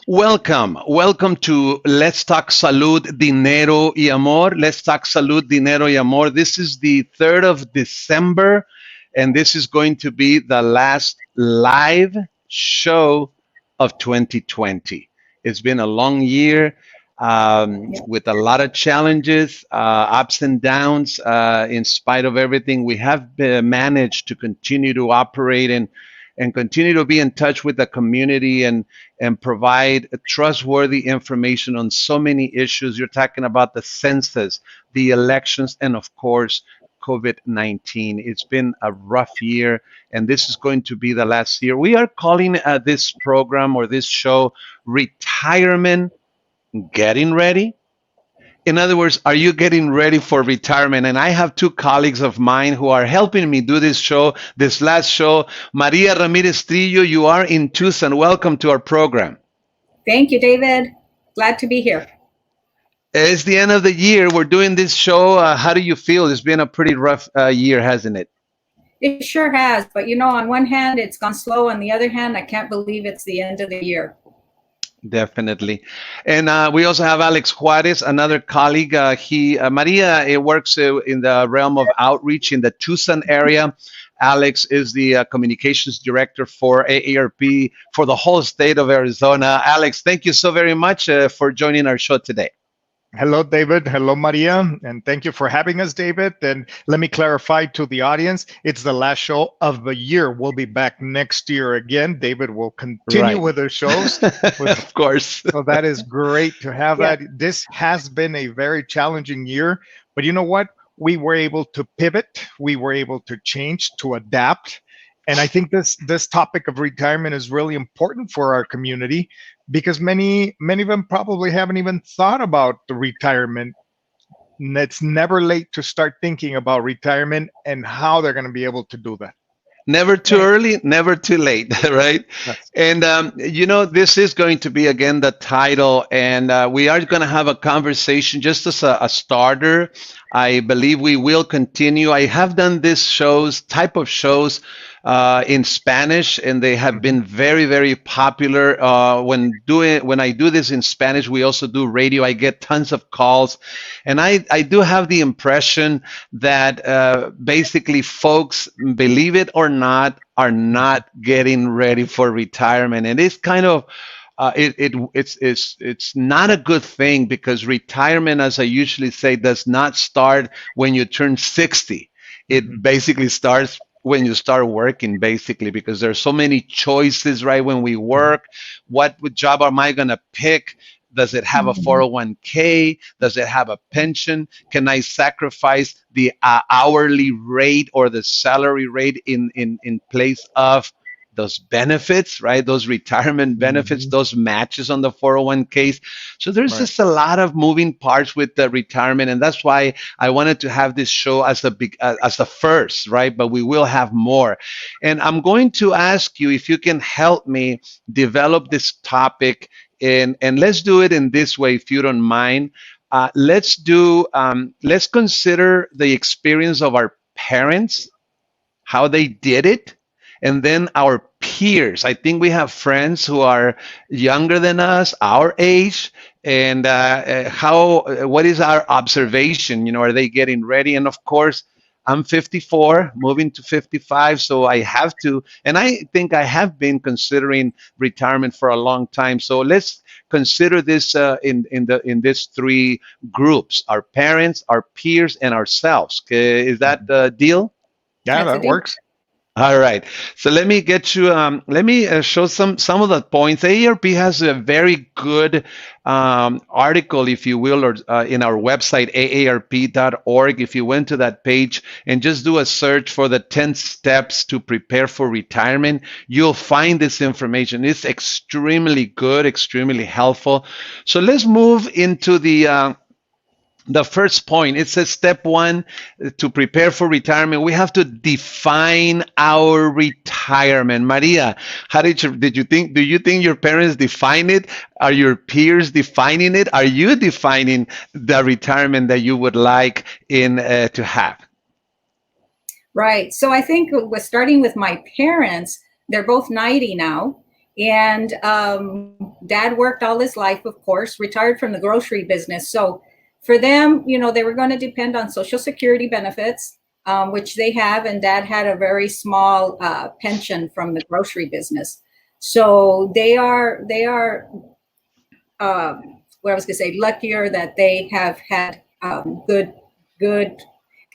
Welcome to Let's Talk Salud, Dinero y Amor. Let's Talk Salud, Dinero y Amor. This is the 3rd of December, and this is going to be the last live show of 2020. It's been a long year with a lot of challenges, ups and downs. In spite of everything, we have managed to continue to operate and continue to be in touch with the community and provide trustworthy information on so many issues. You're talking about the census, the elections, and of course, COVID-19. It's been a rough year, and this is going to be the last year. We are calling this program or this show Retirement Getting Ready. In other words, are you getting ready for retirement? And I have two colleagues of mine who are helping me do this show, this last show. Maria Ramirez Trillo, you are in Tucson. Welcome to our program. Thank you, David. Glad to be here. It's the end of the year. We're doing this show. How do you feel? It's been a pretty rough year, hasn't it? It sure has. But on one hand, it's gone slow. On the other hand, I can't believe it's the end of the year. Definitely. And we also have Alex Juarez, another colleague. Maria works in the realm of outreach in the Tucson area. Alex is the communications director for AARP for the whole state of Arizona. Alex, thank you so very much for joining our show today. Hello, David. Hello, Maria. And thank you for having us, David. And let me clarify to the audience, it's the last show of the year. We'll be back next year again. David will continue with the shows. Of course. So that is great to have that. This has been a very challenging year. But you know what? We were able to pivot. We were able to change, to adapt. And I think this topic of retirement is really important for our community because many of them probably haven't even thought about the retirement. And it's never late to start thinking about retirement and how they're going to be able to do that. Never too early, never too late, right? Yes. And, this is going to be, again, the title, and we are going to have a conversation just as a starter. I believe we will continue. I have done this type of shows in Spanish, and they have been very, very popular. When I do this in Spanish, we also do radio. I get tons of calls, and I do have the impression that basically folks, believe it or not, are not getting ready for retirement, and it's kind of it's not a good thing because retirement, as I usually say, does not start when you turn 60. It basically starts when you start working, basically, because there's so many choices, right? When we work, what job am I going to pick? Does it have a 401k? Does it have a pension? Can I sacrifice the hourly rate or the salary rate in place of those benefits, right? Those retirement benefits, those matches on the 401ks. So there's just a lot of moving parts with the retirement. And that's why I wanted to have this show as the first, right? But we will have more. And I'm going to ask you if you can help me develop this topic. And let's do it in this way, if you don't mind. Let's consider the experience of our parents, how they did it, and then our peers. I think we have friends who are younger than us, our age, and what is our observation? Are they getting ready? And of course, I'm 54, moving to 55, so I have to, and I think I have been considering retirement for a long time. So let's consider this in these three groups: our parents, our peers, and ourselves. Okay, is that the deal? Yeah, that works. All right. So let me get you. Let me show some of the points. AARP has a very good article, if you will, or in our website aarp.org. If you went to that page and just do a search for the 10 steps to prepare for retirement, you'll find this information. It's extremely good, extremely helpful. So let's move into the first point. It says step 1, to prepare for retirement, we have to define our retirement. Maria, how do you think your parents define it? Are your peers defining it? Are you defining the retirement that you would like to have? Right. So I think starting with my parents, they're both 90 now. And dad worked all his life, of course, retired from the grocery business. So for them, they were going to depend on Social Security benefits, which they have. And dad had a very small pension from the grocery business. So they are what I was going to say, luckier that they have had good.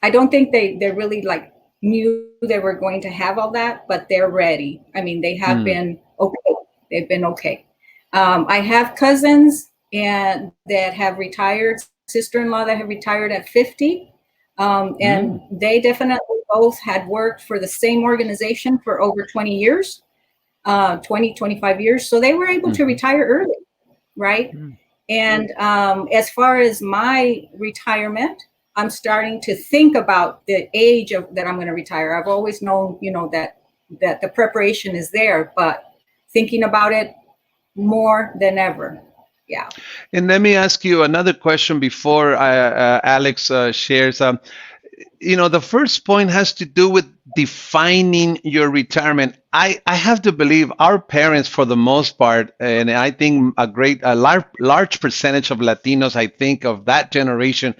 I don't think they really like knew they were going to have all that, but they're ready. I mean, they have been okay. They've been okay. I have cousins and that have retired, sister-in-law that have retired at 50. And they definitely both had worked for the same organization for over 20 years, 20, 25 years. So they were able to retire early, right? And as far as my retirement, I'm starting to think about the age that I'm going to retire. I've always known, that the preparation is there, but thinking about it more than ever. Yeah. And let me ask you another question before Alex shares. The first point has to do with defining your retirement. I have to believe our parents, for the most part, and I think a large percentage of Latinos, I think of that generation,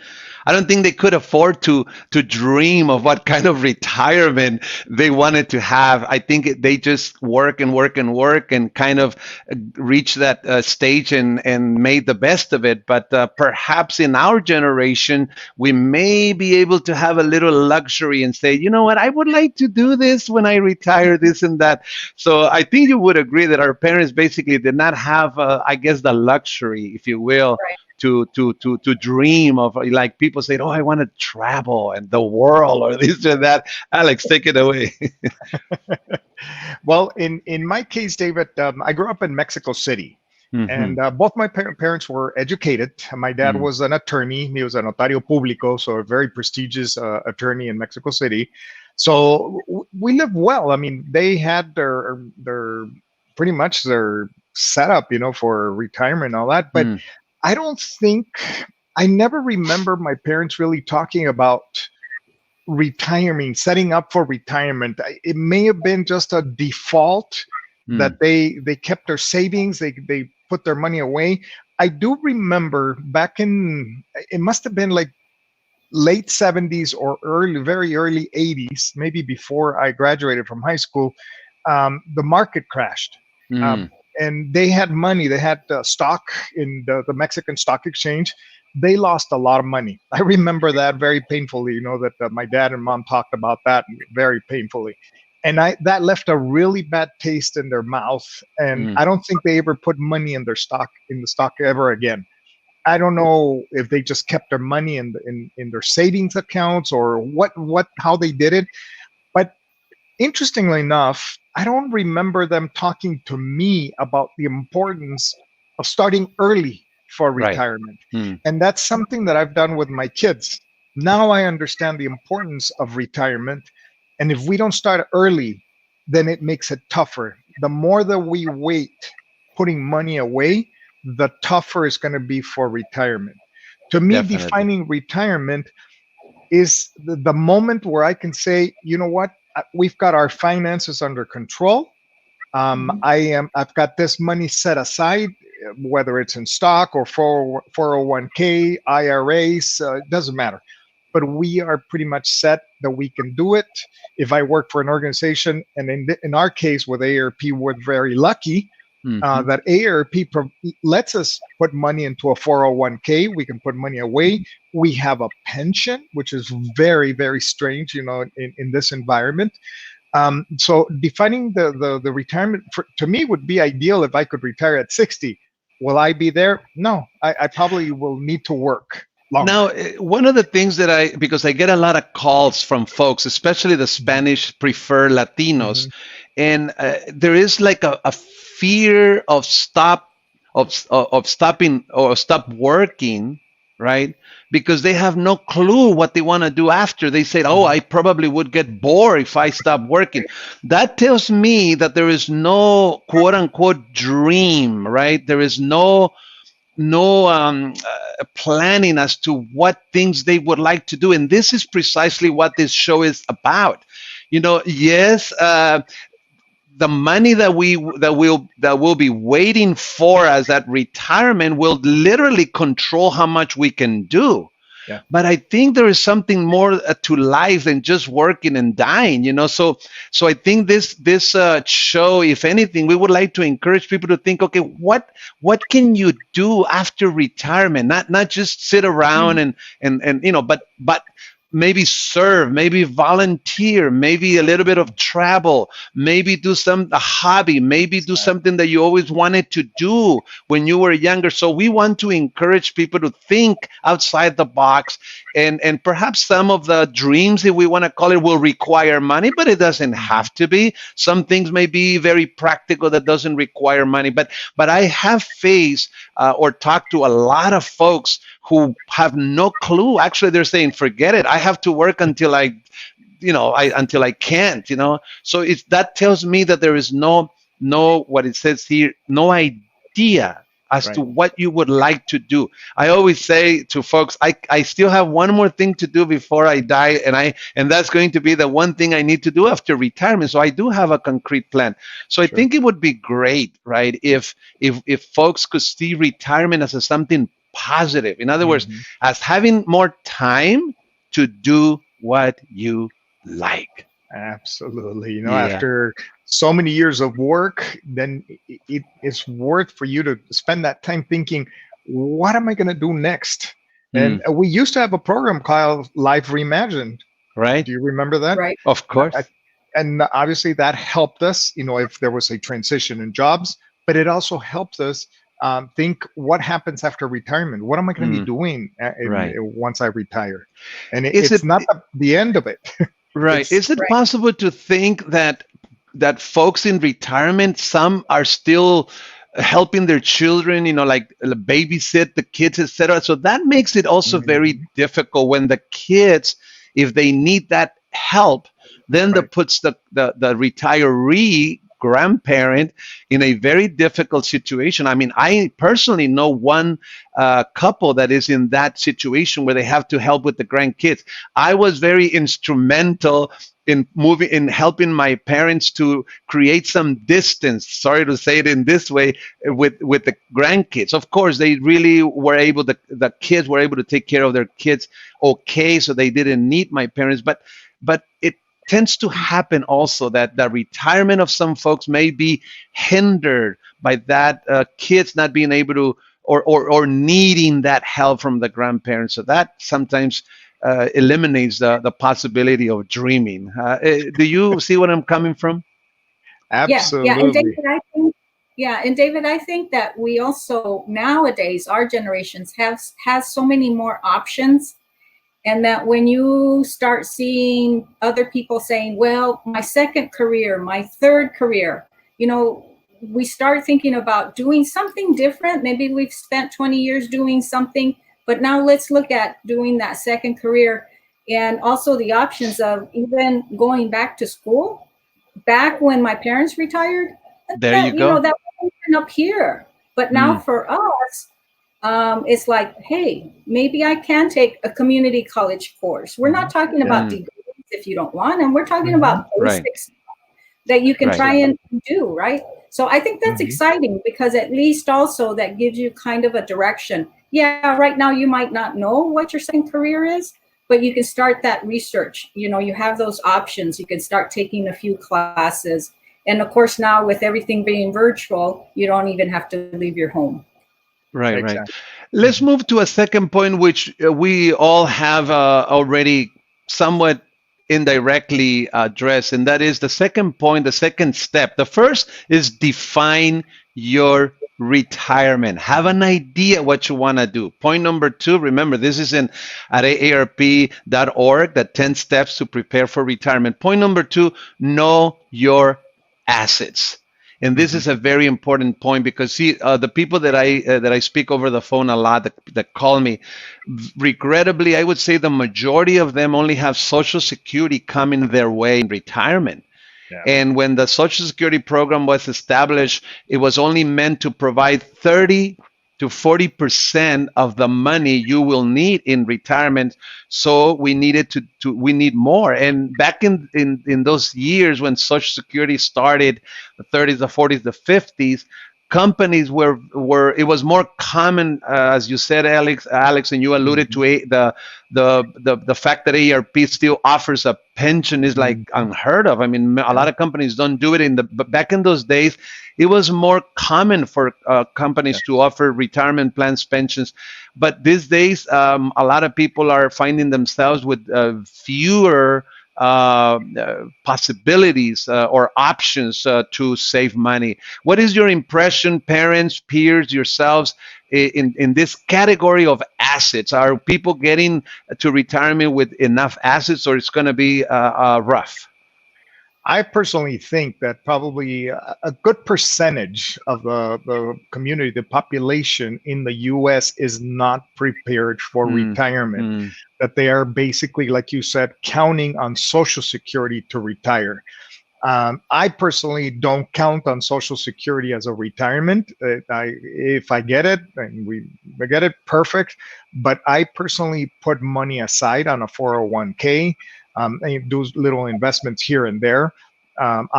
I don't think they could afford to dream of what kind of retirement they wanted to have. I think they just work and work and work and kind of reach that stage and made the best of it. But perhaps in our generation, we may be able to have a little luxury and say, you know what, I would like to do this when I retire, this and that. So I think you would agree that our parents basically did not have, I guess, the luxury, if you will, Right. to dream of, like people say, oh, I want to travel and the world or this or that. Alex, take it away. Well, in my case, David, I grew up in Mexico City. And both my parents were educated. My dad was an attorney. He was a notario público, so a very prestigious attorney in Mexico City. So we lived well. I mean, they had their pretty much their setup, for retirement and all that. But I don't think, I never remember my parents really talking about retiring, setting up for retirement. It may have been just a default that they kept their savings, they put their money away. I do remember back in, it must have been like late 70s or very early 80s, maybe before I graduated from high school, the market crashed. And they had money, they had stock in the Mexican stock exchange. They lost a lot of money. I remember that very painfully, that my dad and mom talked about that very painfully. And that left a really bad taste in their mouth. And I don't think they ever put money in the stock ever again. I don't know if they just kept their money in their savings accounts or how they did it. But interestingly enough, I don't remember them talking to me about the importance of starting early for retirement. And that's something that I've done with my kids. Now I understand the importance of retirement. And if we don't start early, then it makes it tougher. The more that we wait putting money away, the tougher it's going to be for retirement. To me, Definitely. Defining retirement is the moment where I can say, you know what, we've got our finances under control. I've got this money set aside, whether it's in stock or 401k, IRAs, it doesn't matter. But we are pretty much set that we can do it. If I work for an organization, and in our case with AARP, we're very lucky that AARP lets us put money into a 401k. We can put money away. We have a pension, which is very, very strange, in this environment. So defining the retirement to me would be ideal if I could retire at 60. Will I be there? No, I probably will need to work longer. Now, one of the things that because I get a lot of calls from folks, especially the Spanish prefer Latinos, and there is like a fear of stopping or stop working, right? Because they have no clue what they want to do after. They said, oh, I probably would get bored if I stop working. That tells me that there is no quote unquote dream, right? There is no planning as to what things they would like to do. And this is precisely what this show is about. Yes, the money that we'll be waiting for as that retirement will literally control how much we can do. Yeah. But I think there is something more to life than just working and dying, so I think this show, if anything, we would like to encourage people to think, okay, what can you do after retirement? Not just sit around and but maybe serve, maybe volunteer, maybe a little bit of travel, maybe do a hobby, maybe do something that you always wanted to do when you were younger. So we want to encourage people to think outside the box, and perhaps some of the dreams, if we want to call it, will require money, but it doesn't have to be. Some things may be very practical that doesn't require money, but I have faced or talked to a lot of folks who have no clue. Actually, they're saying, forget it, I have to work until until I can't. So that tells me that there is no what it says here, no idea as to Right. what you would like to do. I always say to folks, I still have one more thing to do before I die, and that's going to be the one thing I need to do after retirement. So I do have a concrete plan. So I Sure. think it would be great, right, if folks could see retirement as something positive. In other words, Mhm. as having more time to do what you like. Absolutely. Yeah. After so many years of work, then it's worth for you to spend that time thinking, what am I going to do next? And Mm, we used to have a program called Life Reimagined. right. Do you remember that? Right. Of Uh, course. And obviously that helped us, if there was a transition in jobs, but it also helped us think what happens after retirement. What am I going to be Mm, doing right. once I retire? And Is it's it not the end of it. right? It's Is it Right. possible to think that folks in retirement, some are still helping their children, like babysit the kids, etc. So that makes it also very Mhm. difficult when the kids, if they need that help, then that Right. puts the retiree grandparent in a very difficult situation. I mean, I personally know one couple that is in that situation where they have to help with the grandkids. I was very instrumental in helping my parents to create some distance, sorry to say it in this way, with the grandkids. Of course, they really were able, the kids were able to take care of their kids okay, so they didn't need my parents. But it tends to happen also that the retirement of some folks may be hindered by that kids not being able to, or needing that help from the grandparents. So that sometimes eliminates the possibility of dreaming. Do you see what I'm coming from? Yeah, yeah, and Absolutely. David, I think that we also nowadays our generations has so many more options, and that when you start seeing other people saying, "Well, my second career, my third career," we start thinking about doing something different. Maybe we've spent 20 years doing something, but now let's look at doing that second career, and also the options of even going back to school back when my parents retired, There you that go. that wasn't up here. But now Mm, for us, it's like, hey, maybe I can take a community college course. We're not Mhm. talking Yeah. about mm, degrees if you don't want them. We're talking Hmm. about right, basics that you can right, try Absolutely. and do, right? So I think that's Hmm. exciting because at least also that gives you kind of a direction. Yeah, right now you might not know what your second career is, but you can start that research. You have those options. You can start taking a few classes. And of course, now with everything being virtual, you don't even have to leave your home. right. Exactly. Let's Mhm. move to a second point, which we all have already somewhat indirectly addressed, and that is the second point, the second step. The first is define your retirement. Have an idea what you want to do. Point number two, remember, this is in at aarp.org, the 10 steps to prepare for retirement. Point number two, know your assets. And this Mhm. is a very important point because, see, the people that I speak over the phone a lot, that call me, regrettably, I would say the majority of them only have Social Security coming their way in retirement. Yeah. And when the Social Security program was established, it was only meant to provide 30 to 40% of the money you will need in retirement. So we needed we need more. And back in those years when Social Security started, the 30s, the 40s, the 50s, companies were it was more common, as you said, Alex, and you alluded to Mhm. the fact that ARP still offers a pension is like Mhm. unheard of. I mean, a Yeah. lot of companies don't do it but back in those days, it was more common for companies to Yes. offer retirement plans, pensions. But these days, a lot of people are finding themselves with fewer possibilities or options to save money. What is your impression, parents, peers, yourselves, in this category of assets? Are people getting to retirement with enough assets, or it's going to be rough? I personally think that probably a good percentage of the community, the population in the US is not prepared for Mm, retirement, mm, that they are basically, like you said, counting on Social Security to retire. I personally don't count on Social Security as a retirement. If I get it, and we get it, perfect. But I personally put money aside on a 401k, and do little investments here and there.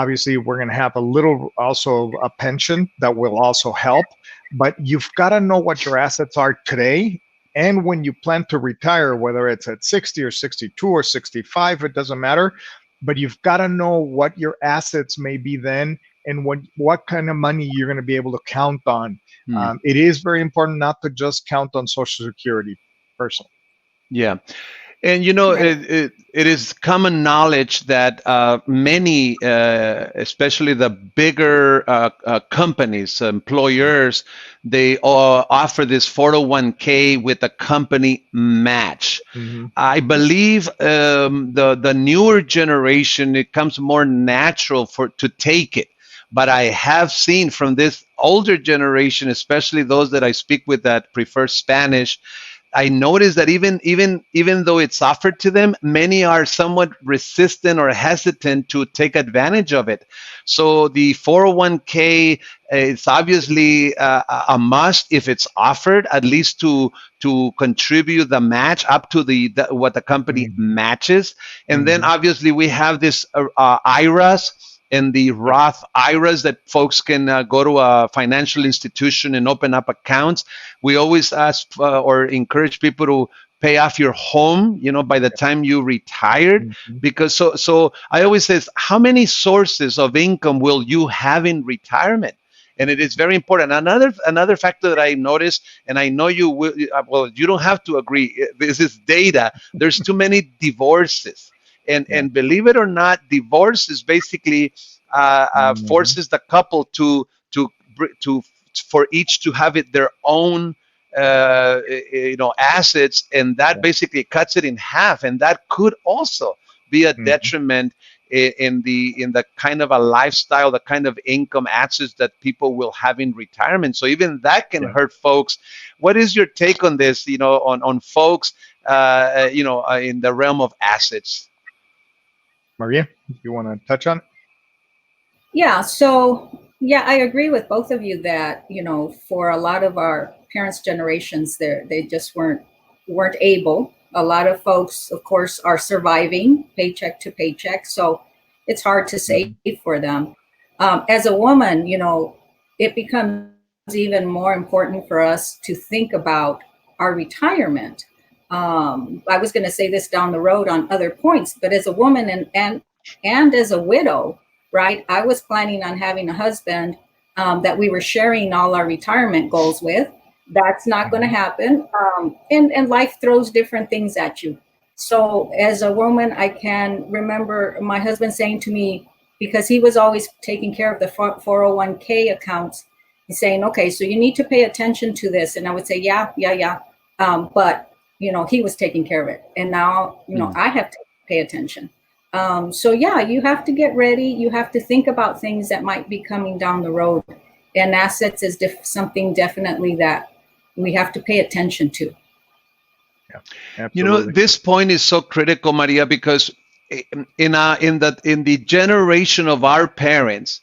Obviously, we're going to have a little also a pension that will also help. But you've got to know what your assets are today. And when you plan to retire, whether it's at 60 or 62 or 65, it doesn't matter, but you've got to know what your assets may be then and what kind of money you're going to be able to count on. mm. It is very important not to just count on Social Security, personally. Yeah. And you know, Right. it is common knowledge that many, especially the bigger companies, employers, they offer this 401k with a company match. Mm-hmm. I believe the newer generation, it comes more natural to take it. But I have seen from this older generation, especially those that I speak with that prefer Spanish, I noticed that even though it's offered to them, many are somewhat resistant or hesitant to take advantage of it. So the 401k is obviously a must if it's offered, at least to contribute the match up to what the company Mm-hmm. matches. And then Mm-hmm. obviously we have this IRAs and the Yep. Roth IRAs that folks can go to a financial institution and open up accounts. We always ask or encourage people to pay off your home, by the time you retired, Mm-hmm. because so I always says, how many sources of income will you have in retirement? And it is very important. Another factor that I noticed, and I know you will, well, you don't have to agree. This is data. There's too many divorces, Yeah. and believe it or not, divorce is basically Mm-hmm. forces the couple to for each to have it their own assets, and that Yeah. basically cuts it in half, and that could also be a Mm-hmm. detriment in the kind of a lifestyle, the kind of income assets that people will have in retirement. So even that can Yeah. hurt folks. What is your take on this, on folks in the realm of assets? Maria, you want to touch on it? Yeah, so yeah, I agree with both of you that, for a lot of our parents' generations, they just weren't able. A lot of folks, of course, are surviving paycheck to paycheck, so it's hard to Mm-hmm. save for them. As a woman, it becomes even more important for us to think about our retirement. I was going to say this down the road on other points, but as a woman and as a widow, right? I was planning on having a husband that we were sharing all our retirement goals with. That's not going to Mm-hmm. happen. And life throws different things at you. So as a woman, I can remember my husband saying to me, because he was always taking care of the 401k accounts, he's saying, okay, so you need to pay attention to this. And I would say, yeah, yeah, yeah. But, he was taking care of it. And now, Mm. I have to pay attention. So yeah, you have to get ready. You have to think about things that might be coming down the road, and assets is something definitely that we have to pay attention to. Yeah. Absolutely. This point is so critical, Maria, because in the generation of our parents,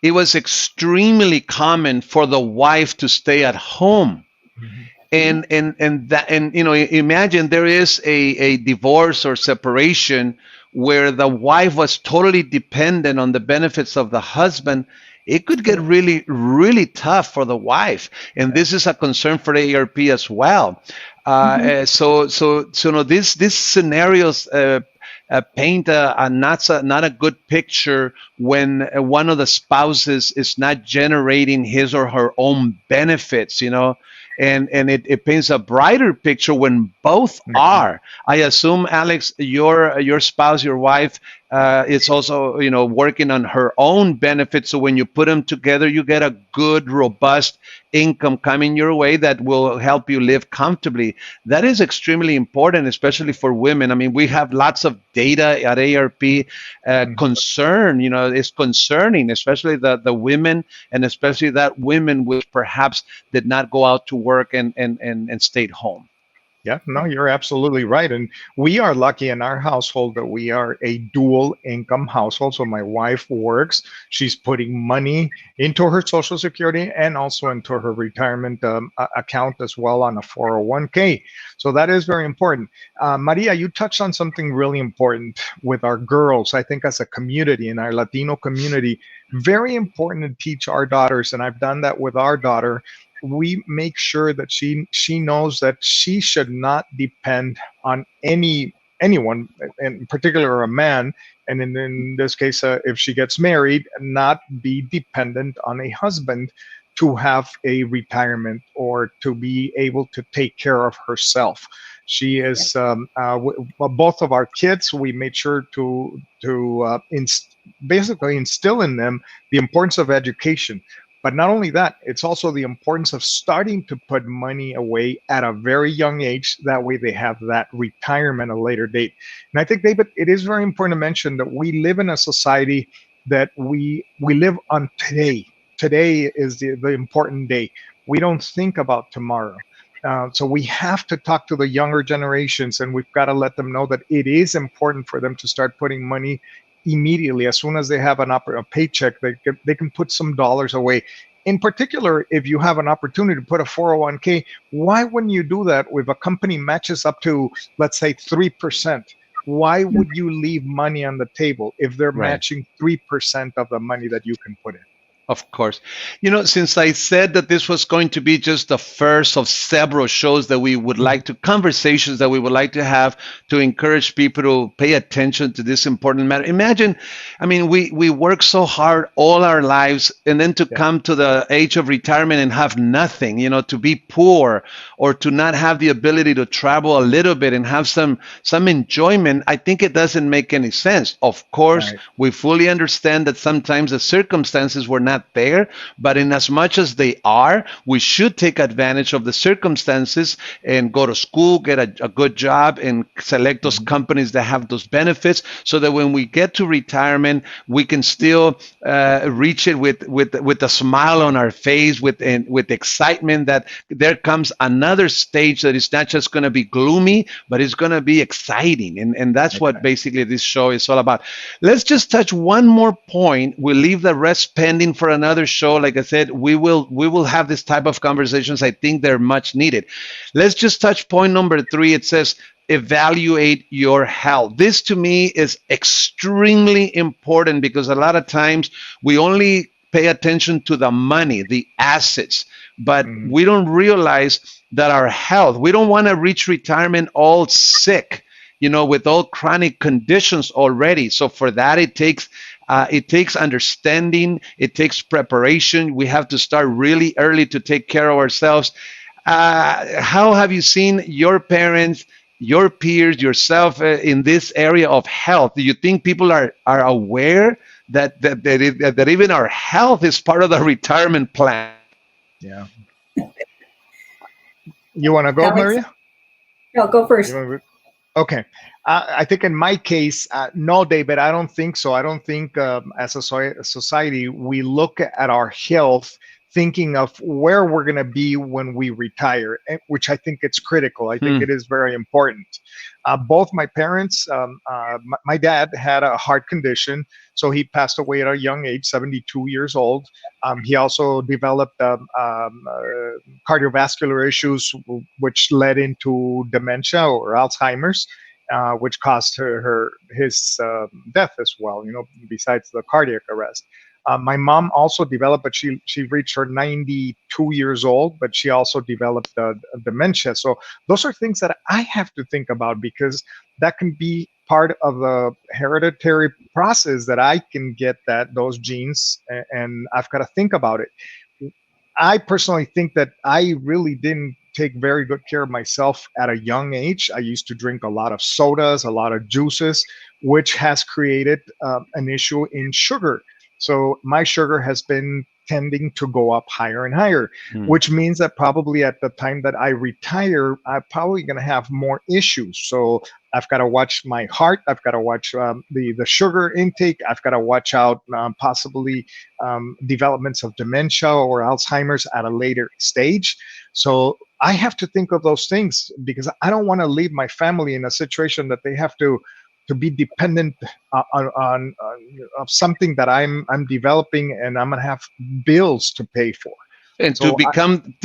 it was extremely common for the wife to stay at home. Mhm. And you know, imagine there is a divorce or separation where the wife was totally dependent on the benefits of the husband. It could get really really tough for the wife, and this is a concern for ARP as well. So no, these scenarios paint not a good picture when one of the spouses is not generating his or her own benefits, you know. And it paints a brighter picture when both Mhm. are. I assume, Alex, your spouse, your wife, is also, you know, working on her own benefits. So when you put them together, you get a good, robust income coming your way that will help you live comfortably. That is extremely important, especially for women. I mean, we have lots of data at ARP. Mhm. Concern, you know, is concerning, especially the women, and especially that women which perhaps did not go out to work and stayed home. Yeah, no, you're absolutely right. And we are lucky in our household that we are a dual income household. So my wife works, she's putting money into her Social Security and also into her retirement account as well on a 401k. So that is very important. Maria, you touched on something really important with our girls. I think as a community, in our Latino community, very important to teach our daughters. And I've done that with our daughter. We make sure that she knows that she should not depend on anyone, in particular a man, and in this case, if she gets married, not be dependent on a husband to have a retirement or to be able to take care of herself. She is well, both of our kids. We made sure to basically instill in them the importance of education, but not only that, it's also the importance of starting to put money away at a very young age. That way they have that retirement at a later date. And I think, David, it is very important to mention that we live in a society that we live on today. Today is the important day. We don't think about tomorrow. So we have to talk to the younger generations, and we've got to let them know that it is important for them to start putting money immediately. As soon as they have a paycheck, they can put some dollars away. In particular, if you have an opportunity to put a 401k, why wouldn't you do that if a company matches up to, let's say, 3%? Why would you leave money on the table if they're Right. matching 3% of the money that you can put in? Of course. You know, since I said that this was going to be just the first of several shows that we would Mhm. like to, conversations that we would like to have to encourage people to pay attention to this important matter. Imagine, I mean, we work so hard all our lives, and then to Yeah. come to the age of retirement and have nothing, you know, to be poor or to not have the ability to travel a little bit and have some enjoyment. I think it doesn't make any sense. Of course, Right. we fully understand that sometimes the circumstances were not there, but in as much as they are, we should take advantage of the circumstances and go to school, get a good job, and select those Mhm. companies that have those benefits, so that when we get to retirement, we can still reach it with a smile on our face, with excitement that there comes another stage that is not just going to be gloomy, but it's going to be exciting, and that's what Exactly. basically this show is all about. Let's just touch one more point. We'll leave the rest pending for another show. Like I said, we will have this type of conversations. I think they're much needed. Let's just touch point number 3. It says evaluate your health. This to me is extremely important, because a lot of times we only pay attention to the money, the assets, but Mhm. we don't realize that our health, we don't want to reach retirement all sick, you know, with all chronic conditions already. So for that, it takes understanding, it takes preparation. We have to start really early to take care of ourselves. How have you seen your parents, your peers, yourself in this area of health? Do you think people are aware that even our health is part of the retirement plan? Yeah. You want to go, Alex, Maria? no, go You first. want to? Okay. I think in my case, no, David, I don't think so. I don't think as a society, we look at our health thinking of where we're going to be when we retire, which I think it's critical. I think Hmm. it is very important. Both my parents, my dad had a heart condition, so he passed away at a young age, 72 years old. He also developed cardiovascular issues, which led into dementia or Alzheimer's, which caused his death as well. Besides the cardiac arrest. My mom also developed, but she reached her 92 years old, but she also developed dementia. So those are things that I have to think about, because that can be part of the hereditary process that I can get those genes, and I've got to think about it. I personally think that I really didn't take very good care of myself at a young age. I used to drink a lot of sodas, a lot of juices, which has created an issue in sugar. So my sugar has been tending to go up higher and higher, which means that probably at the time that I retire, I'm probably going to have more issues. So I've got to watch my heart. I've got to watch the sugar intake. I've got to watch out possibly developments of dementia or Alzheimer's at a later stage. So I have to think of those things, because I don't want to leave my family in a situation that they have to be dependent on of something that I'm developing, and I'm gonna have bills to pay for. And So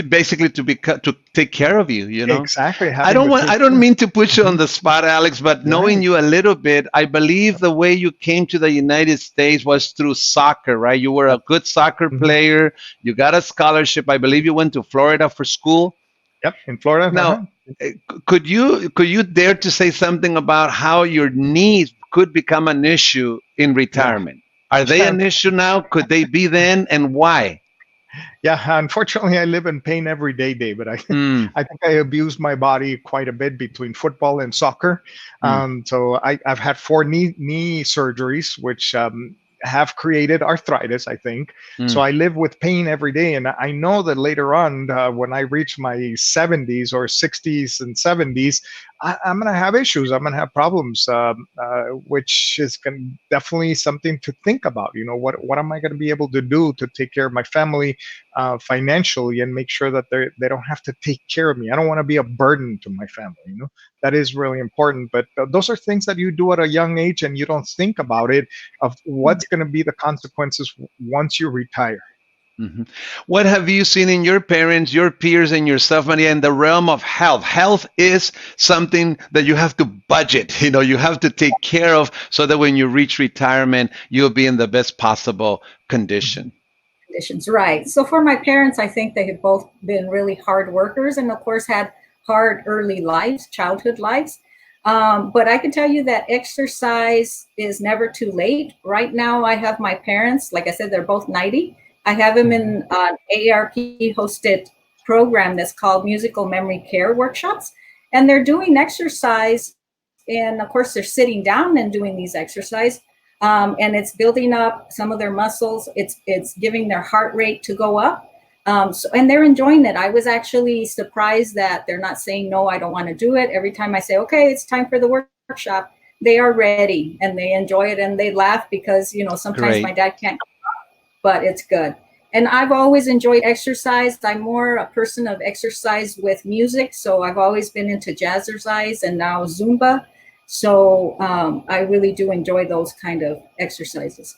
basically to take care of you, exactly, I having to take I don't care. mean to put you on the spot, Alex, but knowing Right. you a little bit, I believe the way you came to the United States was through soccer, right? You were a good soccer Mhm. player. You got a scholarship. I believe you went to Florida for school. Yep, in Florida. Now, could you dare to say something about how your knees could become an issue in Yeah. retirement? Are they Yeah. an issue now? Could they be then, and why? Yeah, unfortunately, I live in pain every day, David. Mm, I think I abused my body quite a bit between football and soccer. mm, So I've had four knee surgeries, which have created arthritis, I think. So mm. I live with pain every day. And I know that later on, when I reach my 70s or 60s and 70s, I'm going to have issues. I'm going to have problems, which is definitely something to think about. What am I going to be able to do to take care of my family financially, and make sure that they don't have to take care of me? I don't want to be a burden to my family. That is really important. But those are things that you do at a young age, and you don't think about it, of what's going to be the consequences once you retire. hmm What have you seen in your parents, your peers, and yourself, Maria, in the realm of health? Health is something that you have to budget. You have to take care of so that when you reach retirement, you'll be in the best possible condition. Conditions, right? So for my parents, I think they have both been really hard workers, and of course had hard early lives, childhood lives. But I can tell you that exercise is never too late. Right now, I have my parents, like I said, they're both 90. I have them Mhm. in an AARP hosted program that's called Musical Memory Care Workshops. And they're doing exercise. And of course, they're sitting down and doing these exercise. And it's building up some of their muscles. It's giving their heart rate to go up. And they're enjoying it. I was actually surprised that they're not saying, no, I don't want to do it. Every time I say, okay, it's time for the workshop, they are ready and they enjoy it, and they laugh because, sometimes my Great. dad can't, but it's good. And I've always enjoyed exercise. I'm more a person of exercise with music. So I've always been into jazzercise and now Zumba. So I really do enjoy those kind of exercises.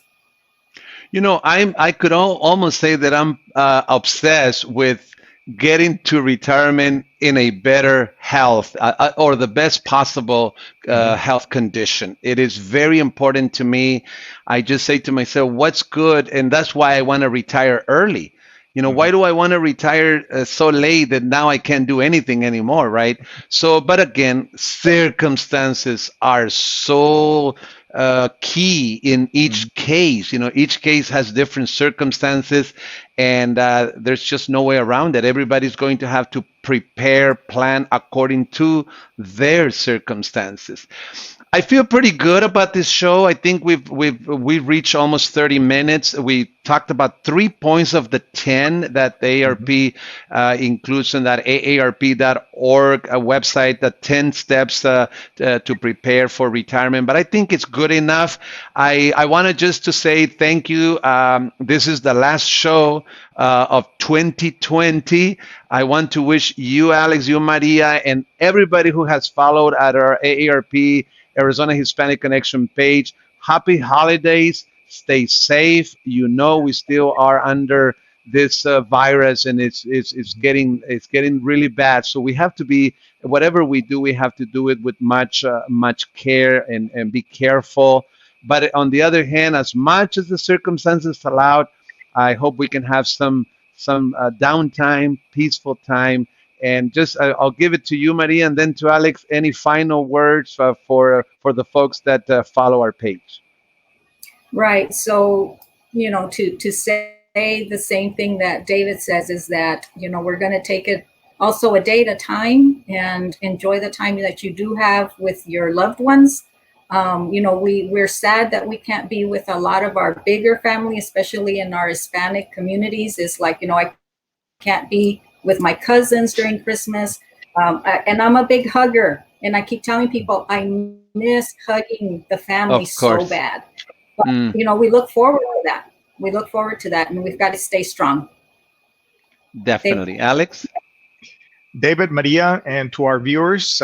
I could almost say that I'm obsessed with getting to retirement in a better health, or the best possible Mhm. health condition. It is very important to me. I just say to myself, what's good? And that's why I want to retire early. Why Mhm. do I want to retire so late that now I can't do anything anymore, right? So, but again, circumstances are so key in Mhm. each case. Each case has different circumstances, and there's just no way around it. Everybody's going to have to prepare, plan according to their circumstances. I feel pretty good about this show. I think we've reached almost 30 minutes. We talked about 3 points of the 10 that the Mhm. AARP includes in that aarp.org website, the 10 steps to prepare for retirement. But I think it's good enough. I wanted just to say thank you. This is the last show of 2020. I want to wish you, Alex, you, Maria, and everybody who has followed at our AARP Arizona Hispanic Connection page. Happy holidays. Stay safe. We still are under this virus, and it's getting really bad. So we have to be, whatever we do, we have to do it with much care, and be careful. But on the other hand, as much as the circumstances allow, I hope we can have some downtime, peaceful time. And just I'll give it to you, Maria, and then to Alex. Any final words for the folks that follow our page? Right. So, to say the same thing that David says is that, we're going to take it also a day at a time and enjoy the time that you do have with your loved ones. We're sad that we can't be with a lot of our bigger family, especially in our Hispanic communities. It's like, I can't be with my cousins during Christmas. And I'm a big hugger. And I keep telling people I miss hugging the family so bad. But, we look forward to that. We look forward to that. And we've got to stay strong. Definitely. Alex? David, Maria, and to our viewers,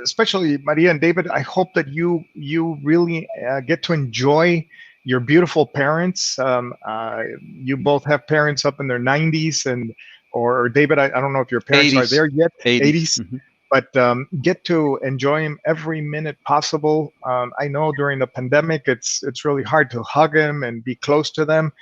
especially Maria and David, I hope that you really get to enjoy your beautiful parents. You both have parents up in their 90s, or David, I don't know if your parents 80s. are there yet, 80s. Mm-hmm. But get to enjoy them every minute possible. I know during the pandemic, it's really hard to hug them and be close to them,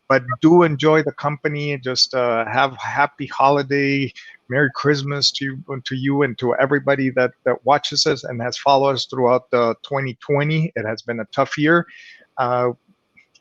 but do enjoy the company. Just have a happy holiday, Merry Christmas to you and to everybody that watches us and has followed us throughout 2020. It has been a tough year.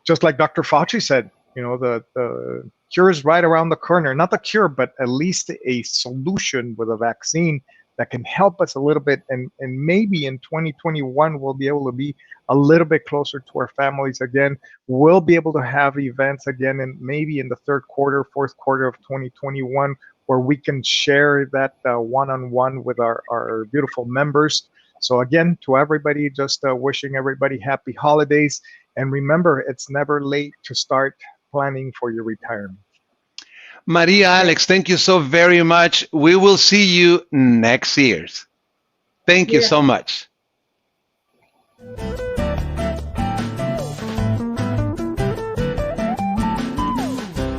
Just like Dr. Fauci said, the cure is right around the corner. Not the cure, but at least a solution with a vaccine that can help us a little bit. And maybe in 2021, we'll be able to be a little bit closer to our families again. We'll be able to have events again, and maybe in the third quarter, fourth quarter of 2021, where we can share that one-on-one with our beautiful members. So again, to everybody, just wishing everybody happy holidays. And remember, it's never late to start planning for your retirement. Maria, Alex, thank you so very much. We will see you next year. Thank you so much.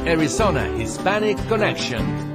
Arizona Hispanic Connection.